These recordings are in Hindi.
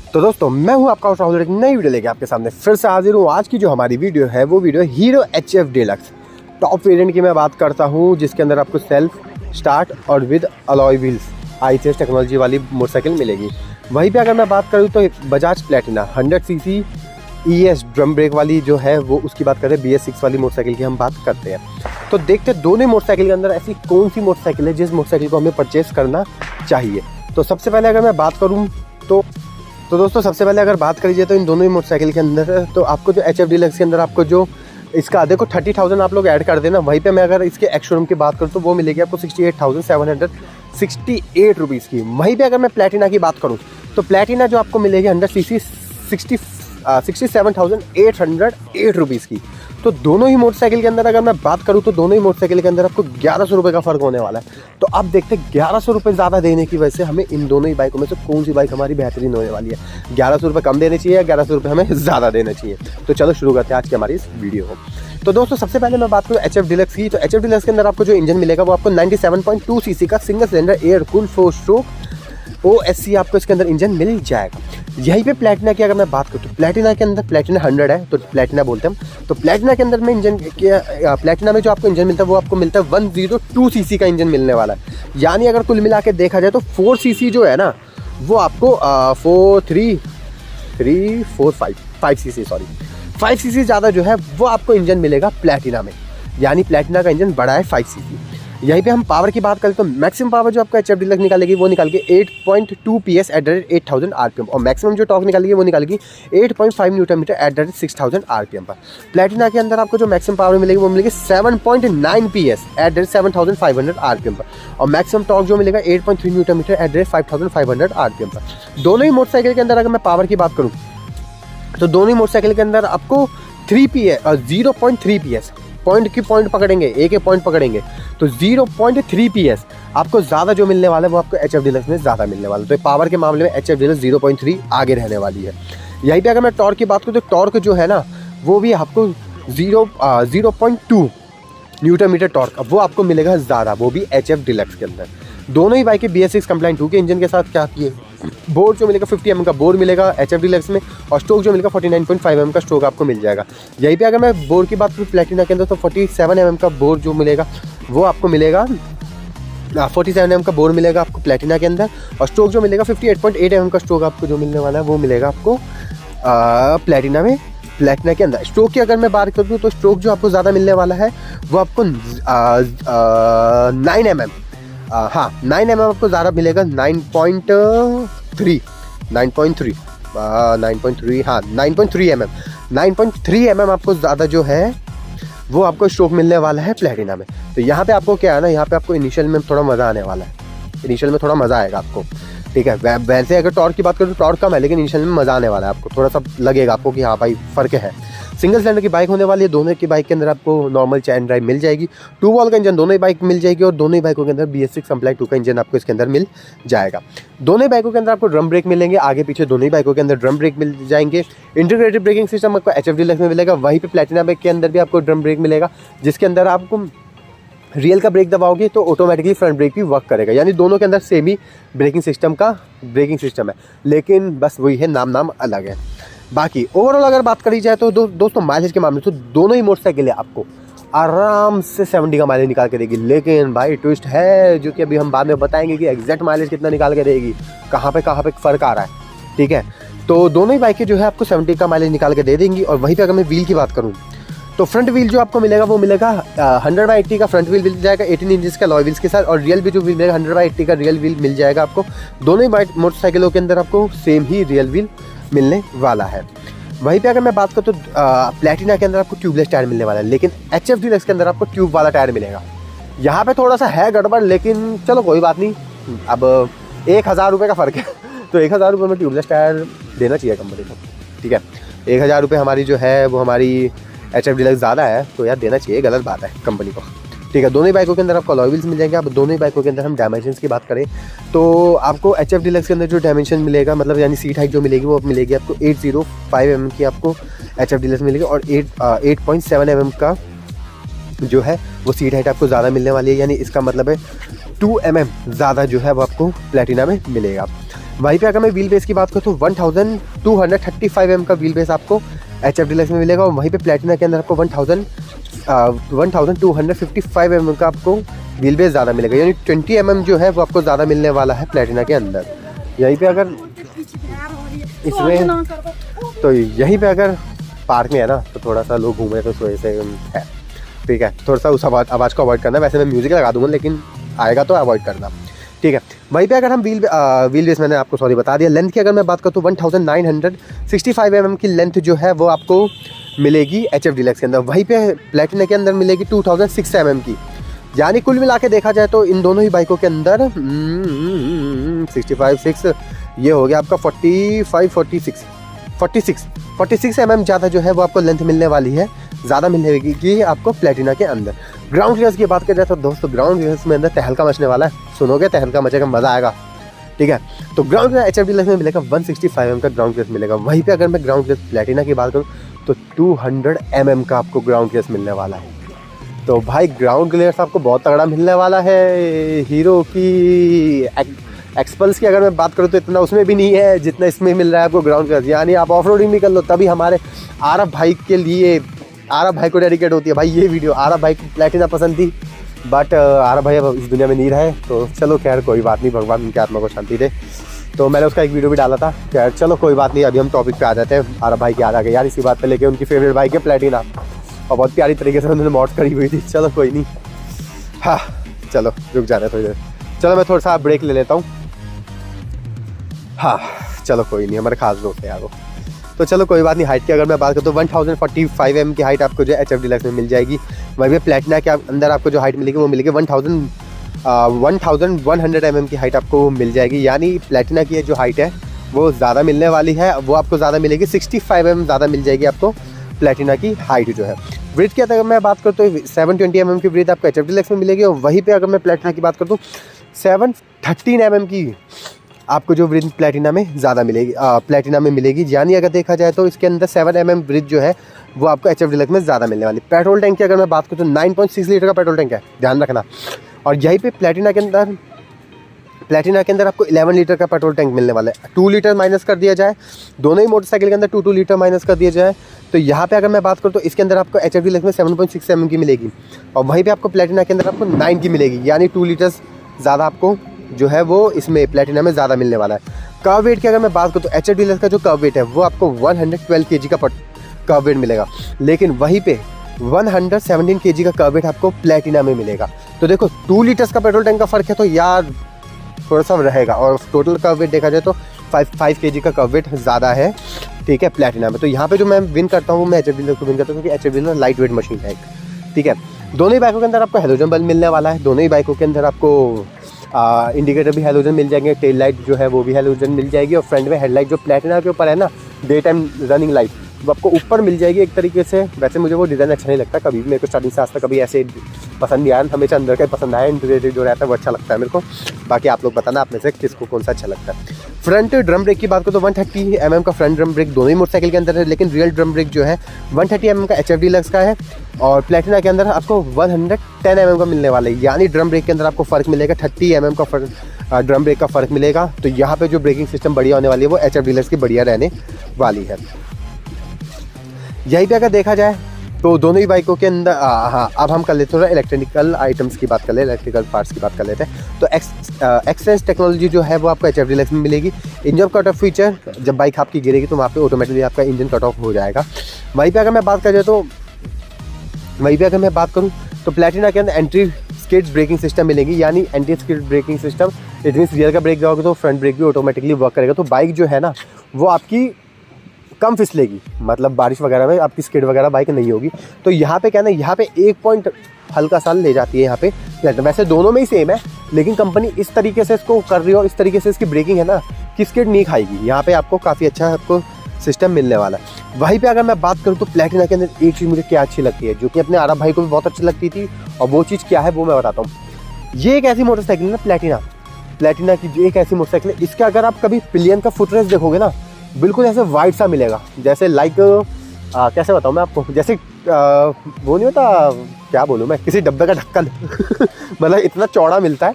तो दोस्तों मैं हूं आपका राहुल, एक नई वीडियो लेके आपके सामने फिर से हाजिर हूं। आज की जो हमारी वीडियो है वो video hero HF deluxe top variant की मैं बात करता हूं, जिसके अंदर आपको सेल्फ स्टार्ट और with alloy wheels ICS technology वाली मोटरसाइकिल मिलेगी। वहीं पे अगर मैं बात करूं तो Bajaj Platina 100cc ES drum brake वाली जो है वो उसकी बात करें, BS6 वाली मोटरसाइकिल की हम बात करते हैं। तो देखते दोनों मोटरसाइकिल के अंदर ऐसी कौन सी मोटरसाइकिल है जिस मोटरसाइकिल को हमें परचेस करना चाहिए। तो सबसे पहले अगर मैं बात करूँ तो दोस्तों सबसे पहले अगर बात करी जाए तो इन दोनों ही मोटरसाइकिल के अंदर तो आपको जो HF डिलक्स के अंदर आपको जो इसका देखो 30,000 आप लोग ऐड कर देना। वहीं पे मैं अगर इसके एक्स शोरूम की बात करूँ तो वो मिलेगी आपको 68,768 रुपीज़ की। वहीं पे अगर मैं प्लेटिना की बात करूँ तो प्लेटिना जो आपको मिलेगी 100cc 67,808 रुपीज़ की। तो दोनों ही मोटरसाइकिल के अंदर अगर मैं बात करूं तो दोनों ही मोटरसाइकिल के अंदर आपको 1100 रुपये का फ़र्क होने वाला है। तो अब देखते 1100 रुपये ज़्यादा देने की वजह से हमें इन दोनों ही बाइकों में से कौन सी बाइक हमारी बेहतरीन होने वाली है। 1100 रुपये कम देने चाहिए या 1100 रुपये हमें ज़्यादा देने चाहिए। तो चलो शुरू करते हैं आज की हमारी इस वीडियो को। तो दोस्तों सबसे पहले मैं बात करूँ HF डिलक्स की, तो HF डिलक्स के अंदर आपको जो इंजन मिलेगा वो आपको 97.2 cc का single cylinder air cooled four stroke OSC आपको इसके अंदर इंजन मिल जाएगा। यहीं पे प्लेटिना की अगर मैं बात करूँ तो प्लेटिना के अंदर प्लेटिना 100 है तो प्लेटिना बोलते हैं हम। तो प्लेटिना के अंदर में इंजन प्लेटिना में जो आपको इंजन मिलता है वो आपको मिलता है 102 cc का इंजन मिलने वाला है। यानी अगर कुल मिला के देखा जाए तो 4 cc जो है ना वो आपको 5 cc ज़्यादा जो है वो आपको इंजन मिलेगा प्लेटिना में। यानी प्लेटिना का इंजन बड़ा है 5 cc। यहीं पे हम पावर की बात करें तो मैक्सिमम पावर जो आपका HF डिलक्स निकालेगी वो निकाल के 8.2 PS at the rate 8000 RPM और मैक्सिमम जो टॉर्क निकालेगी वो निकालेगी 8.5 newton metre at the rate 6000 RPM पर। प्लेटिना के अंदर आपको जो मैक्सिमम पावर मिलेगी वो मिलेगी 7.9 PS at the rate 7500 RPM पर और मैक्सिमम टॉर्क जो मिलेगा 8.3 newton metre at the rate 5500 RPM पर। दोनों ही मोटरसाइकिल के अंदर अगर मैं पावर की बात करूँ तो दोनों ही मोटरसाइकिल के अंदर आपको 3 PS और 0.3 PS पॉइंट पकड़ेंगे, एक पॉइंट पकड़ेंगे तो 0.3 PS आपको ज़्यादा जो मिलने वाला है वो आपको HF डिलक्स में ज़्यादा मिलने वाला है। तो पावर के मामले में HF डिलक्स 0.3 आगे रहने वाली है। यहीं पे अगर मैं टॉर्क की बात करूँ तो टॉर्क जो है ना वो भी आपको 0.2 न्यूटन मीटर टॉर्क वो आपको मिलेगा ज़्यादा, वो भी HF डिलक्स के अंदर। दोनों ही बाइकें BS6 कंप्लाइंट 2 के इंजन के साथ क्या किए, बोर्ड जो मिलेगा 50 mm का बोर्ड मिलेगा HF डिलक्स में और स्ट्रोक जो मिलेगा 49.5 mm का स्ट्रोक आपको मिल जाएगा। यहीं पे अगर मैं बोर्ड की बात करूँ प्लेटिना के अंदर तो 47 mm का बोर्ड जो मिलेगा वो आपको मिलेगा 47 mm का बोर्ड मिलेगा आपको प्लेटिना के अंदर और स्ट्रोक जो मिलेगा 58.8 mm का स्ट्रोक आपको जो मिलने वाला है वो मिलेगा आपको प्लेटिना में। प्लेटिना के अंदर स्ट्रोक की अगर मैं बात करूँ तो स्ट्रोक जो आपको ज़्यादा मिलने वाला है वो आपको 9 mm 9 mm आपको ज़्यादा मिलेगा 9.3 mm आपको ज़्यादा जो है वो आपको स्ट्रोक मिलने वाला है प्लेटिना में। तो यहाँ पे आपको क्या है ना, यहाँ पे आपको इनिशियल में थोड़ा मज़ा आने वाला है, इनिशियल में थोड़ा मज़ा आएगा आपको, ठीक है। वैसे अगर टॉर्क की बात करूँ तो टॉर्क कम है लेकिन इनिशियल में मज़ा आने वाला है आपको, थोड़ा सा लगेगा आपको कि हाँ भाई फ़र्क है। सिंगल सिलेंडर की बाइक होने वाली है, दोनों की बाइक के अंदर आपको नॉर्मल चैन ड्राइव मिल जाएगी, 2 वॉल का इंजन दोनों ही बाइक मिल जाएगी और दोनों ही बाइकों के अंदर BS6 कंप्लाइंट 2 का इंजन आपको इसके अंदर मिल जाएगा। दोनों ही बाइकों के अंदर आपको ड्रम ब्रेक मिलेंगे, आगे पीछे दोनों ही बाइकों के अंदर ड्रम ब्रेक मिल जाएंगे। इंटीग्रेटेड ब्रेकिंग सिस्टम आपको HF डिलक्स में मिलेगा, वहीं पर प्लेटिना बाइक के अंदर भी आपको ड्रम ब्रेक मिलेगा, जिसके अंदर आपको रियल का ब्रेक दबाओगे तो ऑटोमेटिकली फ्रंट ब्रेक भी वर्क करेगा। यानी दोनों के अंदर सेम ही ब्रेकिंग सिस्टम है, लेकिन बस वही है, नाम अलग है। बाकी ओवरऑल अगर बात करी जाए तो दोस्तों माइलेज के मामले तो दोनों ही मोटरसाइकिल आपको आराम से 70 का माइलेज निकाल के देगी। लेकिन भाई ट्विस्ट है जो कि अभी हम बाद में बताएंगे कि एग्जैक्ट माइलेज कितना निकाल के देगी, कहाँ पे फ़र्क आ रहा है, ठीक है। तो दोनों ही बाइकें जो है आपको 70 का माइलेज निकाल के दे देंगी। और वहीं पर अगर मैं व्हील की बात करूँ तो फ्रंट व्हील जो आपको मिलेगा वो मिलेगा 100/80 का फ्रंट व्हील मिल जाएगा 18 इंचेस का अलॉय व्हील्स के साथ और रियल भी जो व्हील मिलेगा 100/80 का रियल व्हील मिल जाएगा आपको। दोनों ही मोटरसाइकिलों के अंदर आपको सेम ही रियल व्हील मिलने वाला है। वहीं पे अगर मैं बात करूँ तो प्लेटिना के अंदर आपको ट्यूबलेस टायर मिलने वाला है, लेकिन HF डिलक्स के अंदर आपको ट्यूब वाला टायर मिलेगा। यहाँ पे थोड़ा सा है गड़बड़, लेकिन चलो कोई बात नहीं, अब 1000 रुपये का फ़र्क है तो 1000 रुपये में ट्यूबलेस टायर देना चाहिए कंपनी को, ठीक है। 1000 रुपये हमारी जो है वो हमारी HF डिलक्स ज़्यादा है तो यार देना चाहिए, गलत बात है कंपनी को, ठीक है। दोनों ही बाइकों के अंदर आपको अलॉय व्हील्स मिल जाएंगे। अब दोनों ही बाइकों के अंदर हम डायमेंशंस की बात करें तो आपको HF डिलक्स के अंदर जो डायमेंशन मिलेगा, मतलब यानी सीट हाइट जो मिलेगी वो मिलेगी आपको 805 mm की आपको HF डिलक्स मिलेगी और 8.7 mm का जो है वो सीट हाइट आपको ज़्यादा मिलने वाली है। यानी इसका मतलब है 2 mm ज़्यादा जो है वो आपको प्लेटिना में मिलेगा। वहीं पे अगर मैं व्हील बेस की बात करूँ तो 1235 mm का व्हील बेस आपको HF डीलक्स में मिलेगा। और वहीं पे प्लेटिना के अंदर आपको 1255 mm का आपको व्हील बेस ज़्यादा मिलेगा, यानी 20 mm जो है वो आपको ज़्यादा मिलने वाला है प्लेटिना के अंदर। यहीं पे अगर इसमें तो यहीं पे अगर पार्क में है ना तो थोड़ा सा लोग घूमे तो उस वजह से है, ठीक है, थोड़ा सा उस आवाज़ को अवॉइड करना। वैसे मैं म्यूज़िक लगा दूँगा लेकिन आएगा तो अवॉइड करना, ठीक है। वहीं पे अगर हम व्हील बेस मैंने आपको बता दिया। लेंथ की अगर मैं बात करूँ तो 1965 mm की लेंथ जो है वो आपको मिलेगी HF डीलक्स के अंदर। वहीं पे प्लेटिना के अंदर मिलेगी 2006 mm की। यानी कुल मिला के देखा जाए तो इन दोनों ही बाइकों के अंदर 65 ये हो गया आपका 46 mm ज़्यादा जो है वो आपको लेंथ मिलने वाली है, ज़्यादा मिलेगी आपको प्लेटिना के अंदर। ग्राउंड क्लियरेंस की बात करें तो दोस्तों ग्राउंड क्लियरेंस में अंदर तहलका मचने वाला है, सुनोगे तहलका मचेगा, मज़ा आएगा, ठीक है। तो ग्राउंड क्लियरेंस HF डीलक्स में मिलेगा 165 mm का ग्राउंड क्लियरेंस मिलेगा। वहीं पे अगर मैं ग्राउंड क्लियरेंस प्लेटिना की बात करूँ तो 200 mm का आपको ग्राउंड क्लियरेंस मिलने वाला है। तो भाई ग्राउंड क्लियरेंस आपको बहुत तगड़ा मिलने वाला है। हीरो की एक्सपल्स की अगर मैं बात करूँ तो इतना उसमें भी नहीं है जितना इसमें मिल रहा है आपको ग्राउंड क्लियरेंस। यानी आप ऑफ रोडिंग भी कर लो तभी हमारे आरफ भाई के लिए, आरफ भाई को डेडिकेट होती है भाई ये वीडियो। आरफ भाई को प्लेटिना पसंद थी बट आरफ भाई अब इस दुनिया में नहीं रहे, तो चलो खैर कोई बात नहीं, भगवान उनकी आत्मा को शांति दे। तो मैंने उसका एक वीडियो भी डाला था, खैर चलो कोई बात नहीं। अभी हम टॉपिक पे आ जाते हैं। आरफ भाई की याद आ गई यार इसी बात पे लेके, उनकी फेवरेट बाइक है प्लेटिना और बहुत प्यारी तरीके से उन्होंने मॉड करी हुई थी। चलो कोई नहीं, हाँ चलो रुक जा रहे हैं थोड़ी देर, चलो मैं थोड़ा सा ब्रेक ले लेता हूँ। हाँ चलो कोई नहीं, हमारे खास दोस्त है यार वो, तो चलो कोई बात नहीं। हाइट की अगर मैं बात करूँ तो 1045 mm की हाइट आपको जो HF डीलक्स में मिल जाएगी। वहीं पे प्लेटिना के अंदर आपको जो हाइट मिलेगी वो मिलेगी 1100 mm की हाइट आपको मिल जाएगी। यानी प्लेटिना की जो हाइट है वो ज़्यादा मिलने वाली है, वो आपको ज़्यादा मिलेगी, 65 mm ज़्यादा मिल जाएगी आपको प्लेटिना की हाइट जो है। ब्रिथ की अगर मैं बात करूँ तो 720 mm की ब्रिथ आपको HF डीलक्स में मिलेगी। और वहीं पे अगर मैं प्लेटिना की बात करूँ तो 713 mm की आपको जो ब्रिथ प्लेटिना में ज़्यादा मिलेगी, प्लेटिना में मिलेगी। यानी अगर देखा जाए तो इसके अंदर 7 mm ब्रिथ जो है वो आपको HF डीलक्स में ज़्यादा मिलने वाली। पेट्रोल टैंक की अगर मैं बात करूँ तो 9.6 लीटर का पेट्रोल टैंक है, ध्यान रखना। और यहीं पे प्लेटिना के अंदर आपको 11 लीटर का पेट्रोल टैंक मिलने वाला है। 2 लीटर माइनस कर दिया जाए, दोनों ही मोटरसाइकिल के अंदर 2 लीटर माइनस कर दिया जाए तो यहाँ पे अगर मैं बात करूँ तो इसके अंदर आपको HF डीलक्स में 7.6 mm की मिलेगी और वहीं पे आपको प्लेटिना के अंदर आपको 9 की मिलेगी। यानी 2 लीटर्स ज़्यादा आपको जो है वो इसमें प्लेटिना में ज़्यादा मिलने वाला है। कर्व वेट की अगर मैं बात करूँ तो HF डीलक्स का जो कर्व वेट है वो आपको 112 kg का कर्व वेट मिलेगा, लेकिन वहीं पे 117 kg का कर्व वेट आपको प्लेटिना में मिलेगा। तो देखो 2 लीटर्स का पेट्रोल टैंक का फ़र्क है तो यार थोड़ा सा रहेगा। और टोटल कर्व वेट देखा जाए तो 5 kg का कर्व वेट ज़्यादा है, ठीक है, प्लेटिना में। तो यहाँ पे जो मैं विन करता हूँ मैं HF डीलक्स को विन करता हूँ क्योंकि HF deluxe light weight machine है, ठीक है। दोनों ही बाइकों के अंदर आपको हेलोजन बल्ब मिलने वाला है, दोनों ही बाइकों के अंदर आपको इंडिकेटर भी हेलोजन मिल जाएंगे, टेल लाइट जो है वो भी हेलोजन मिल जाएगी और फ्रंट में हेडलाइट जो प्लेटिना के ऊपर है ना, डे टाइम रनिंग लाइट, वो आपको ऊपर मिल जाएगी एक तरीके से। वैसे मुझे वो डिज़ाइन अच्छा नहीं लगता, कभी भी मेरे को स्टार्टिंग से आज तक कभी ऐसे पसंद नहीं आया, हमेशा अंदर का पसंद आया, इंटीरियर जो रहता है वो अच्छा लगता है मेरे को। बाकी आप लोग बताना आप में से किसको कौन सा अच्छा लगता है। फ्रंट ड्रम ब्रेक की बात करो तो 130 mm का फ्रंट ड्रम ब्रेक दोनों ही मोटरसाइकिल के अंदर है, लेकिन रियल ड्रम ब्रेक जो है 130 mm का HF डीलक्स का है और प्लेटिना के अंदर आपको 110 mm का मिलने वाला है। यानी ड्रम ब्रेक के अंदर आपको फ़र्क मिलेगा, 30 mm का ड्रम ब्रेक का फ़र्क मिलेगा। तो यहाँ पे जो ब्रेकिंग सिस्टम बढ़िया होने वाली है वो HF डीलक्स की बढ़िया रहने वाली है। यहीं पे अगर देखा जाए तो दोनों ही बाइकों के अंदर हाँ, अब हम कर लेते थोड़ा इलेक्ट्रॉनिकल आइटम्स की बात कर ले, इलेक्ट्रिकल पार्ट्स की बात कर लेते हैं। तो एक्ससेंस टेक्नोलॉजी जो है वो आपको HF डीलक्स में मिलेगी। इंजन कट ऑफ फीचर, जब बाइक आपकी गिरेगी तो वहाँ पे ऑटोमेटिकली आपका इंजन कट ऑफ हो जाएगा। वहीं पे अगर मैं बात करूँ तो प्लेटिना के अंदर एंटी स्किड ब्रेकिंग सिस्टम मिलेगी। यानी anti skid braking system, it means rear का ब्रेक जाओगे तो फ्रंट ब्रेक भी ऑटोमेटिकली वर्क करेगा। तो बाइक जो है ना वो आपकी कम फिसलेगी, मतलब बारिश वगैरह में आपकी स्किड वगैरह बाइक नहीं होगी। तो यहाँ पे क्या ना, यहाँ पे 1 पॉइंट हल्का सा ले जाती है यहाँ पे। वैसे दोनों में ही सेम है, लेकिन कंपनी इस तरीके से इसको कर रही है और इस तरीके से इसकी ब्रेकिंग है ना कि स्किड नहीं खाएगी। यहाँ पे आपको काफ़ी अच्छा आपको सिस्टम मिलने वाला है। वहीं पे अगर मैं बात करूँ तो प्लेटिना के अंदर एक चीज़ मुझे क्या अच्छी लगती है, जो कि अपने आरफ भाई को भी बहुत अच्छी लगती थी, और वो चीज़ क्या है वो मैं बताता हूँ। ये एक ऐसी मोटरसाइकिल है ना, प्लेटिना की एक ऐसी मोटरसाइकिल है, इसका अगर आप कभी पिलियन का फुटरेस्ट देखोगे ना, बिल्कुल ऐसे वाइट सा मिलेगा, जैसे लाइक कैसे बताऊँ मैं आपको, जैसे वो नहीं होता, क्या बोलूँ मैं, किसी डब्बे का ढक्कन मतलब इतना चौड़ा मिलता है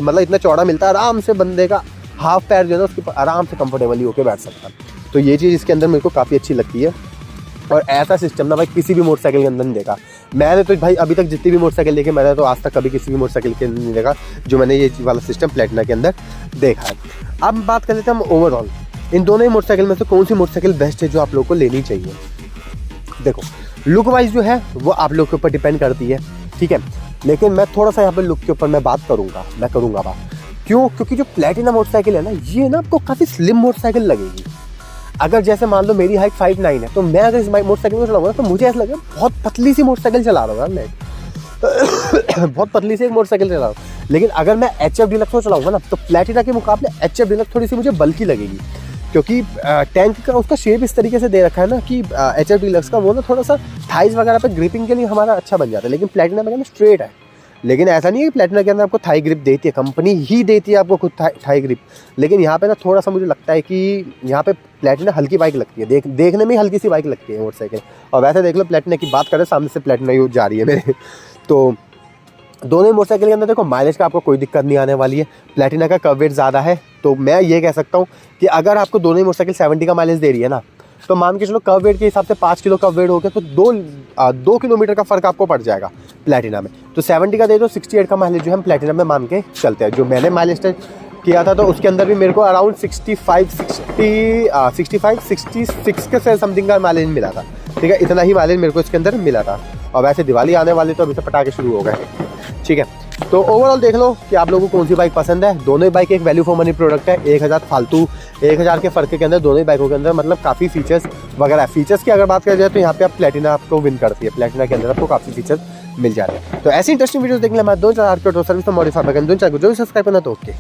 मतलब इतना चौड़ा मिलता है, आराम से बंदे का हाफ पैर जो है ना उसके ऊपर आराम से कंफर्टेबली होकर बैठ सकता है। तो ये चीज़ इसके अंदर मेरे को काफ़ी अच्छी लगती है। और ऐसा सिस्टम ना भाई किसी भी मोटरसाइकिल के अंदर नहीं देखा मैंने। तो भाई अभी तक जितनी भी मोटरसाइकिल देखे मैंने तो आज तक कभी किसी भी मोटरसाइकिल के अंदर नहीं देखा जो मैंने ये वाला सिस्टम प्लैटिना के अंदर देखा है। अब बात कर लेते हैं हम ओवरऑल इन दोनों ही मोटरसाइकिल में से कौन सी मोटरसाइकिल बेस्ट है जो आप लोग को लेनी चाहिए। देखो लुक वाइज जो है वो आप लोग के ऊपर डिपेंड करती है, ठीक है, लेकिन मैं थोड़ा सा यहाँ पर लुक के ऊपर मैं करूँगा बात। क्यों? क्योंकि जो प्लैटिना मोटरसाइकिल है ना ये ना आपको काफ़ी स्लिम मोटरसाइकिल लगेगी। अगर जैसे मान लो मेरी हाइट 5'9" है तो मैं अगर इस मोटरसाइकिल को चलाऊंगा तो मुझे ऐसा लगेगा बहुत पतली सी मोटरसाइकिल चला रहा हूँ यार मैं बहुत पतली सी एक मोटरसाइकिल चला रहा हूँ। लेकिन अगर मैं HF डीलक्स को चलाऊंगा ना तो प्लैटिना के मुकाबले HF डीलक्स थोड़ी सी मुझे बल्कि लगेगी, क्योंकि टैंक का उसका शेप इस तरीके से दे रखा है ना कि HF डीलक्स का वो ना थोड़ा सा थाइज वगैरह पे ग्रिपिंग के लिए हमारा अच्छा बन जाता है, लेकिन प्लैटिना में स्ट्रेट है। लेकिन ऐसा नहीं है कि प्लैटिना के अंदर आपको थाई ग्रिप देती है, कंपनी ही देती है आपको खुद थाई ग्रिप। लेकिन यहाँ पे ना थोड़ा सा मुझे लगता है कि यहाँ पे प्लैटिना हल्की बाइक लगती है, देखने में हल्की सी बाइक लगती है मोटरसाइकिल। और वैसे देख लो प्लैटिना की बात करें सामने से प्लैटिना यूज जा रही है मेरे तो दोनों ही मोटरसाइकिल के अंदर देखो माइलेज का आपको कोई दिक्कत नहीं आने वाली है। प्लैटिना का कर्व वेट ज़्यादा है तो मैं ये कह सकता हूँ कि अगर आपको दोनों ही मोटरसाइकिल 70 का माइलेज दे रही है ना तो मान के चलो कर्व वेट के हिसाब से 5 किलो कर्व वेट हो गया तो 2 किलोमीटर का फ़र्क आपको पड़ जाएगा प्लैटिना में। तो 70 का दे दो 68 का माइलेज जो हम प्लैटिना में मान के चलते हैं। जो मैंने माइलेज टेस्ट किया था तो उसके अंदर भी मेरे को अराउंड 66 के समथिंग का माइलेज मिला था, ठीक है, इतना ही माइलेज मेरे को इसके अंदर मिला था। और वैसे दिवाली आने वाली तो अभी से पटाखे शुरू हो गए, ठीक है। तो ओवरऑल देख लो कि आप लोगों को कौन सी बाइक पसंद है। दोनों ही बाइक एक वैल्यू फॉर मनी प्रोडक्ट है। 1000 फालतू 1000 के फ़र्क के अंदर दोनों ही बाइकों के अंदर मतलब काफ़ी फीचर्स वगैरह फीचर्स की अगर बात करें जाए तो यहाँ पे आप प्लैटिना आपको विन करती है। प्लैटिना के अंदर आपको काफ़ी फीचर्स मिल जाते हैं। तो ऐसी इंटरेस्टिंग वीडियो देखने हमारे 2008 के ऑटो सर्विस में मॉडिफाई बैगन जो सब्सक्राइब करना तो ओके।